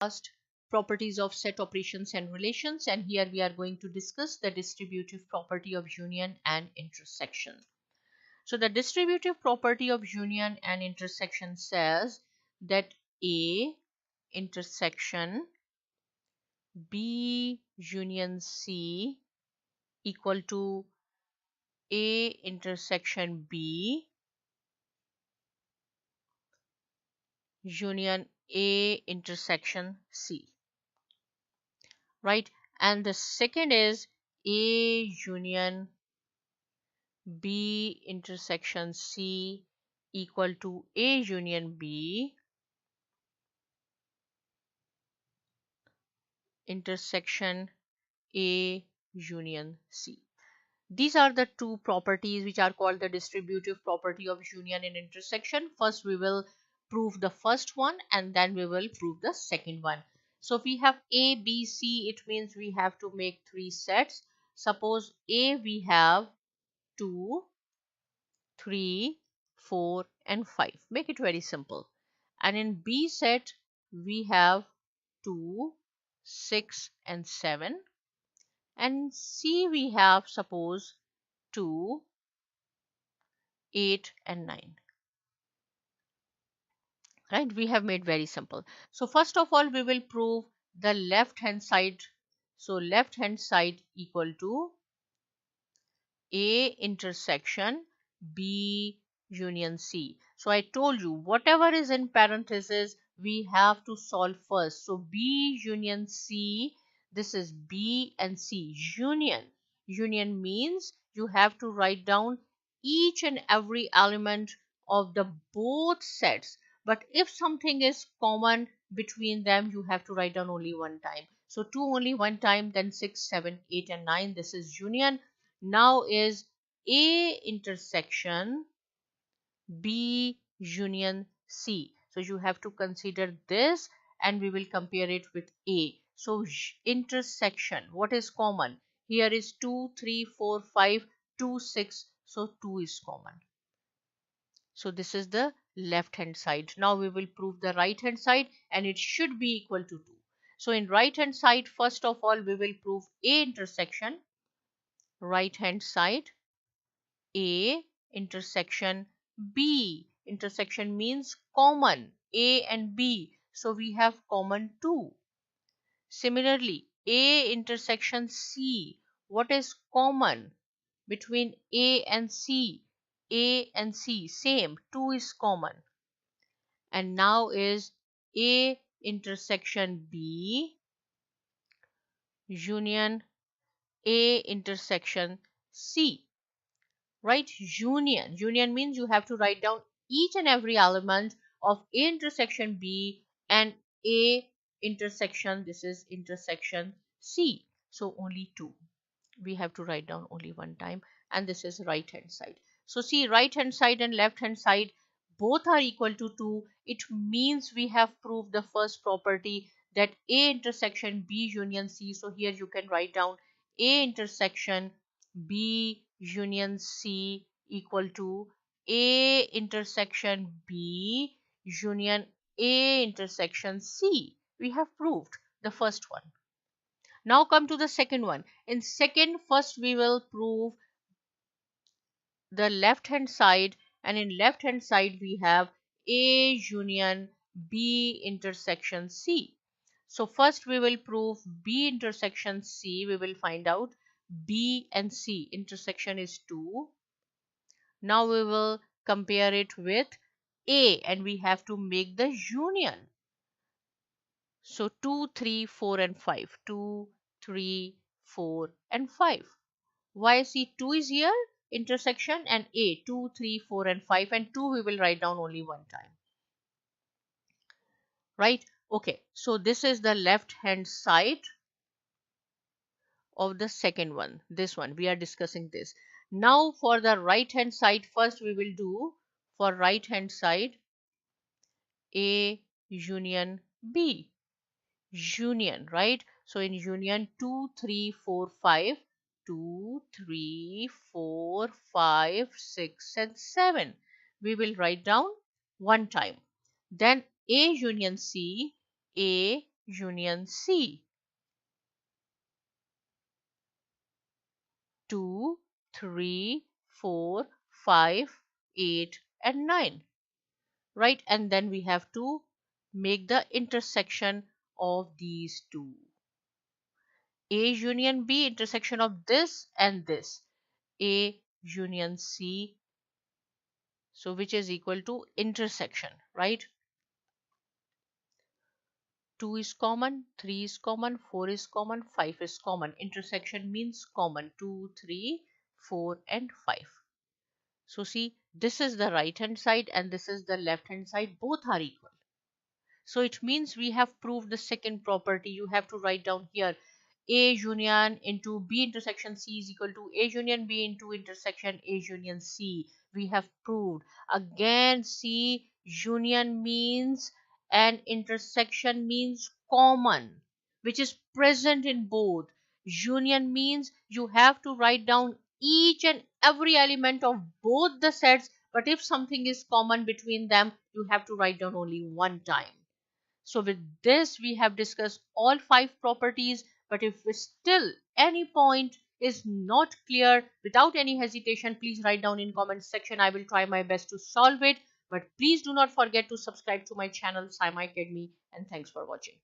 Last, properties of set operations and relations, and here we are going to discuss the distributive property of union and intersection. So the distributive property of union and intersection says that A intersection B union C equal to A intersection B union A intersection C, right? And the second is A union B intersection C equal to A union B intersection A union C. These are the two properties which are called the distributive property of union and intersection. First we will prove the first one and then we will prove the second one. So if we have A, B, C, it means we have to make three sets. Suppose A we have 2, 3, 4 and 5. Make it very simple. And in B set we have 2, 6 and 7. And C we have suppose 2, 8 and 9. Right? We have made very simple. So first of all we will prove the left hand side. So left hand side equal to A intersection B union C. So I told you whatever is in parentheses we have to solve first. So B union C, this is B and C union. Union means you have to write down each and every element of the both sets. But if something is common between them, you have to write down only one time. So 2 only one time, then 6, 7, 8 and 9. This is union. Now is A intersection B union C. So you have to consider this and we will compare it with A. So intersection, what is common? Here is 2, 3, 4, 5, 2, 6. So 2 is common. So this is the left hand side. Now we will prove the right hand side and it should be equal to 2. So in right hand side, first of all, we will prove A intersection right hand side A intersection B. Intersection means common A and B. So we have common 2. Similarly, A intersection C. What is common between A and C? A and C same, 2 is common. And now is A intersection B union A intersection C. Right? Union means you have to write down each and every element of A intersection B and A intersection, this is intersection C. So only 2. We have to write down only one time, and this is right hand side. So see, right hand side and left hand side both are equal to 2. It means we have proved the first property, that A intersection B union C. So here you can write down A intersection B union C equal to A intersection B union A intersection C. We have proved the first one. Now come to the second one. In second, first we will prove the left hand side, and in left hand side we have A union B intersection C. So first we will prove B intersection C. We will find out B and C intersection is 2. Now we will compare it with A and we have to make the union. So 2, 3, 4 and 5. 2, 3, 4 and 5. Why? See, 2 is here intersection and A 2, 3, 4 and 5, and 2 we will write down only one time. Right? Okay. So this is the left hand side of the second one. This one we are discussing this. Now for the right hand side, first we will do for right hand side A union B. Union, right? So in union 2, 3, 4, 5, 2, 3, 4, 5, 6 and 7. We will write down one time. Then A union C, A union C. 2, 3, 4, 5, 8 and 9. Right? And then we have to make the intersection of these two. A union B, intersection of this and this. A union C, so which is equal to intersection, right? 2 is common, 3 is common, 4 is common, 5 is common. Intersection means common. 2, 3, 4 and 5. So see, this is the right hand side and this is the left hand side. Both are equal. So it means we have proved the second property. You have to write down here A union into B intersection C is equal to A union B into intersection A union C. We have proved. Again, C union means and intersection means common, which is present in both. Union means you have to write down each and every element of both the sets, but if something is common between them, you have to write down only one time. So with this, we have discussed all 5 properties, but if still any point is not clear, without any hesitation, please write down in comment section. I will try my best to solve it. But please do not forget to subscribe to my channel, Saima Academy, and thanks for watching.